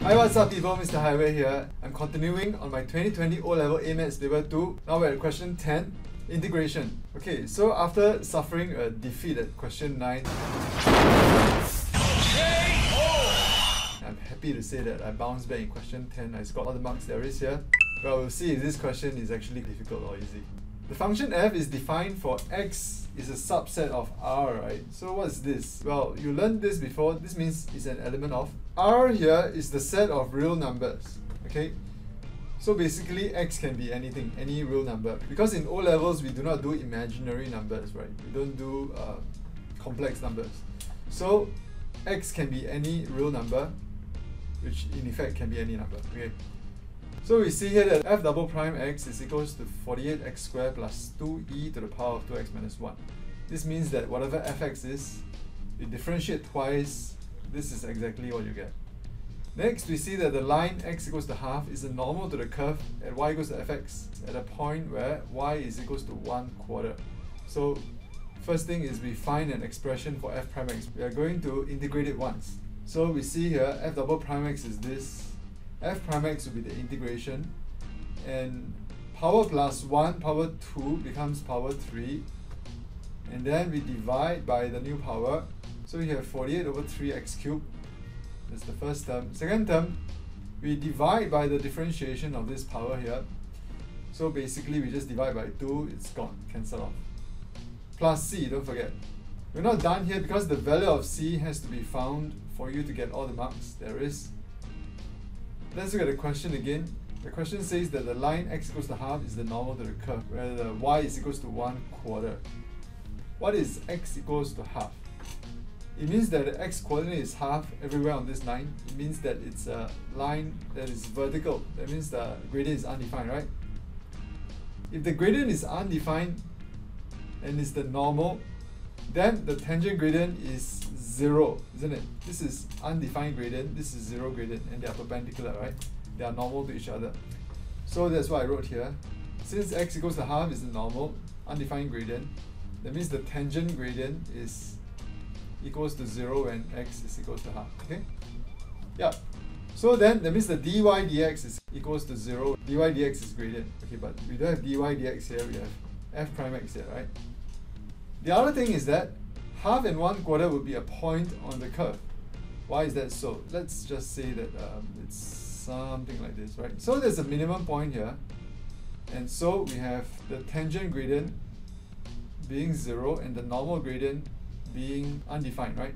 Hi, what's up people, Mr. Highway here. I'm continuing on my 2020 O-Level A-Maths Paper 2. Now we're at question 10, integration. Okay, so after suffering a defeat at question 9, I'm happy to say that I bounced back in question 10. I scored all the marks there is here. Well, we'll see if this question is actually difficult or easy. The function f is defined for x is a subset of R, right? So what's this? Well, you learned this before. This means it's an element of R. Here is the set of real numbers, okay? So basically x can be anything, any real number. Because in O-levels we do not do imaginary numbers, right? We don't do complex numbers. So x can be any real number, which in effect can be any number, okay? So we see here that f double prime x is equals to 48x squared plus 2e to the power of 2x minus 1. This means that whatever fx is, you differentiate twice, this is exactly what you get. Next, we see that the line x equals to half is a normal to the curve at y equals to fx at a point where y is equals to 1/4. So first thing is we find an expression for f prime x. We are going to integrate it once. So we see here f double prime x is this. F prime x will be the integration, and power plus 1 power 2 becomes power 3, and then we divide by the new power. So we have 48 over 3x cubed. That's the first term. Second term, we divide by the differentiation of this power here. So basically we just divide by 2, it's gone, cancel off. Plus c, don't forget. We're not done here because the value of c has to be found for you to get all the marks there is. Let's look at the question again. The question says that the line x equals to half is the normal to the curve, where the y is equals to 1/4. What is x equals to half? It means that the x coordinate is half everywhere on this line. It means that it's a line that is vertical. That means the gradient is undefined, right? If the gradient is undefined and is the normal, then the tangent gradient is 0, isn't it? This is undefined gradient, this is 0 gradient, and they are perpendicular, right? They are normal to each other. So that's what I wrote here. Since x equals to half is the normal, undefined gradient, that means the tangent gradient is equals to 0 when x is equals to half, okay? Yeah. So then, that means the dy dx is equals to 0. dy dx is gradient, okay, but we don't have dy dx here, we have f prime x here, right? The other thing is that half and 1/4 would be a point on the curve. Why is that so? Let's just say that it's something like this, right? So there's a minimum point here, and so we have the tangent gradient being 0 and the normal gradient being undefined, right?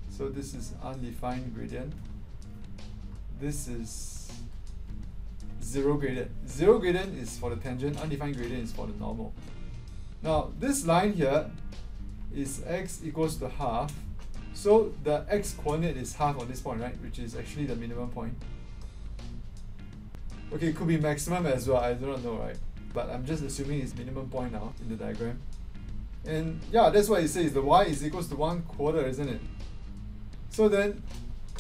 So this is undefined gradient. This is 0 gradient. 0 gradient is for the tangent, undefined gradient is for the normal. Now this line here is x equals to half, so the x coordinate is half on this point, right, which is actually the minimum point. Okay, it could be maximum as well, I do not know, right, but I'm just assuming it's minimum point now in the diagram. And yeah, that's what it says, the y is equals to 1/4, isn't it? So then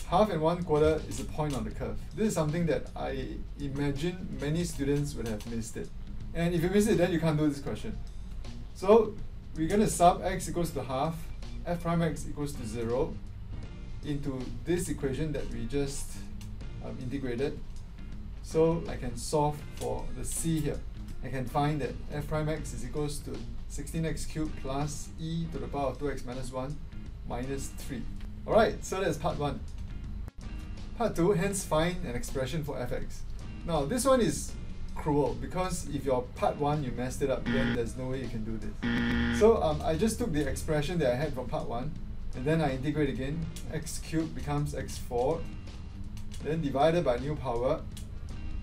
half and 1/4 is a point on the curve. This is something that I imagine many students would have missed it, and if you miss it, then you can't do this question. So we're going to sub x equals to half, f prime x equals to 0 into this equation that we just integrated. So I can solve for the c here. I can find that f prime x is equals to 16x cubed plus e to the power of 2x minus 1 minus 3. Alright, so that's part 1. Part 2, hence find an expression for fx. Now this one is cruel, because if your part 1 you messed it up, then there's no way you can do this. So I just took the expression that I had from part 1 and then I integrate again. X cubed becomes x4, then divided by new power.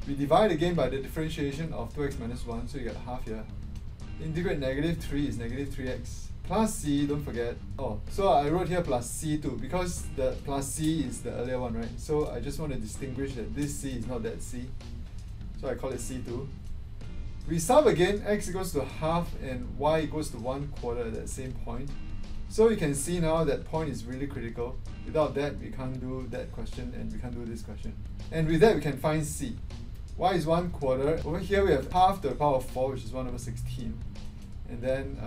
We divide again by the differentiation of 2x minus 1, so you get half here. Integrate -3 is -3x plus c, don't forget. Oh, so I wrote here plus c2 because the plus c is the earlier one, right? So I just want to distinguish that this c is not that c. So I call it C2. We sub again, x equals to half and y equals to 1/4 at that same point. So you can see now that point is really critical. Without that, we can't do that question and we can't do this question. And with that, we can find c. Y is 1/4. Over here, we have half to the power of 4, which is 1 over 16. And then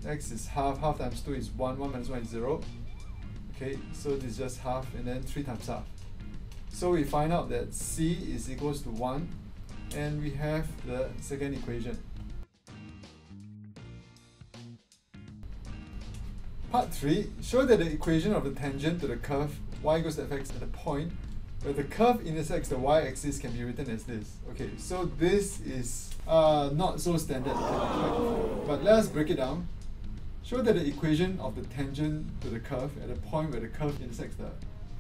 x is half. Half times 2 is 1. 1 minus 1 is 0. Okay, so this is just half and then 3 times half. So we find out that c is equals to 1 and we have the second equation. Part 3, show that the equation of the tangent to the curve y equals to fx at a point where the curve intersects the y-axis can be written as this. Okay, so this is not so standard, but let us break it down. Show that the equation of the tangent to the curve at a point where the curve intersects the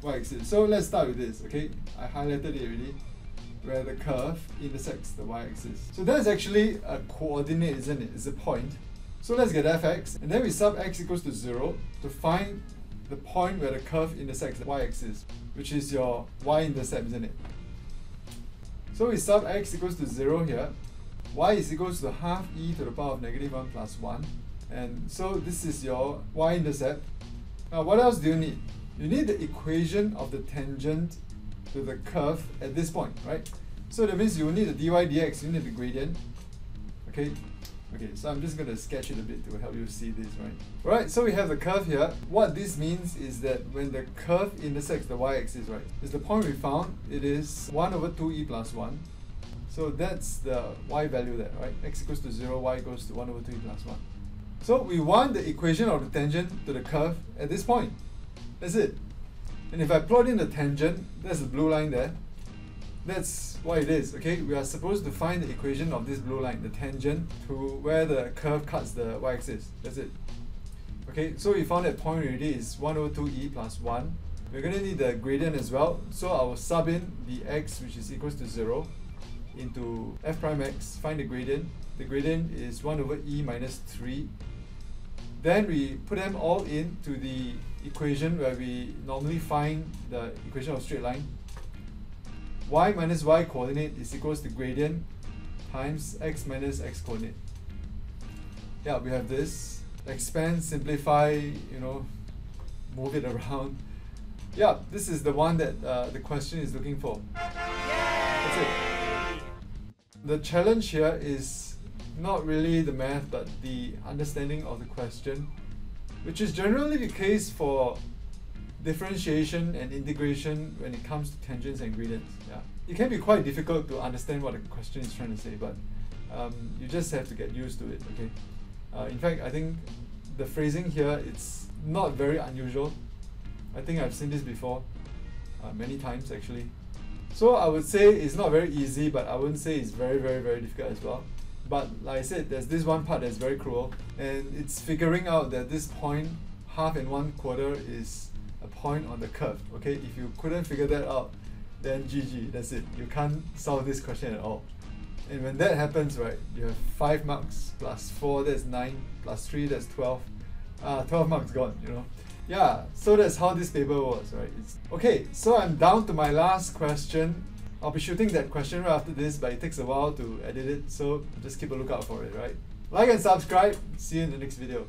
y-axis. So let's start with this, okay? I highlighted it already, where the curve intersects the y-axis. So that's actually a coordinate, isn't it? It's a point. So let's get fx, and then we sub x equals to 0 to find the point where the curve intersects the y-axis, which is your y-intercept, isn't it? So we sub x equals to 0 here. Y is equals to half e to the power of -1 plus 1. And so this is your y-intercept. Now what else do you need? You need the equation of the tangent to the curve at this point, right? So that means you need the dy dx, you need the gradient. Okay, so I'm just going to sketch it a bit to help you see this, right? Alright, so we have the curve here. What this means is that when the curve intersects the y-axis, right, is the point we found, it is 1 over 2e plus 1. So that's the y value there, right? X equals to 0, y equals to 1 over 2e plus 1. So we want the equation of the tangent to the curve at this point. That's it. And if I plot in the tangent, that's the blue line there. That's what it is, okay? We are supposed to find the equation of this blue line, the tangent to where the curve cuts the y-axis. That's it. Okay, so we found that point already is 1 over 2e plus 1. We're going to need the gradient as well. So I will sub in the x, which is equals to 0, into f prime x, find the gradient. The gradient is 1 over e minus 3. Then we put them all into the equation where we normally find the equation of straight line. Y minus y coordinate is equals to gradient times x minus x coordinate. Yeah, we have this. Expand, simplify, move it around. Yeah, this is the one that the question is looking for. That's it. The challenge here is not really the math, but the understanding of the question, which is generally the case for differentiation and integration when it comes to tangents and gradients. Yeah, it can be quite difficult to understand what the question is trying to say, but you just have to get used to it. Okay. In fact, I think the phrasing here, it's not very unusual. I think I've seen this before many times actually. So I would say it's not very easy, but I wouldn't say it's very, very, very difficult as well. But like I said, there's this one part that's very cruel, and it's figuring out that this point, half and 1/4, is a point on the curve. Okay, if you couldn't figure that out, then GG, that's it. You can't solve this question at all. And when that happens, right, you have 5 marks plus 4, that's 9, plus 3, that's 12. 12 marks gone, Yeah, so that's how this paper was, right? Okay, so I'm down to my last question. I'll be shooting that question right after this, but it takes a while to edit it, so just keep a lookout for it, right? Like and subscribe. See you in the next video.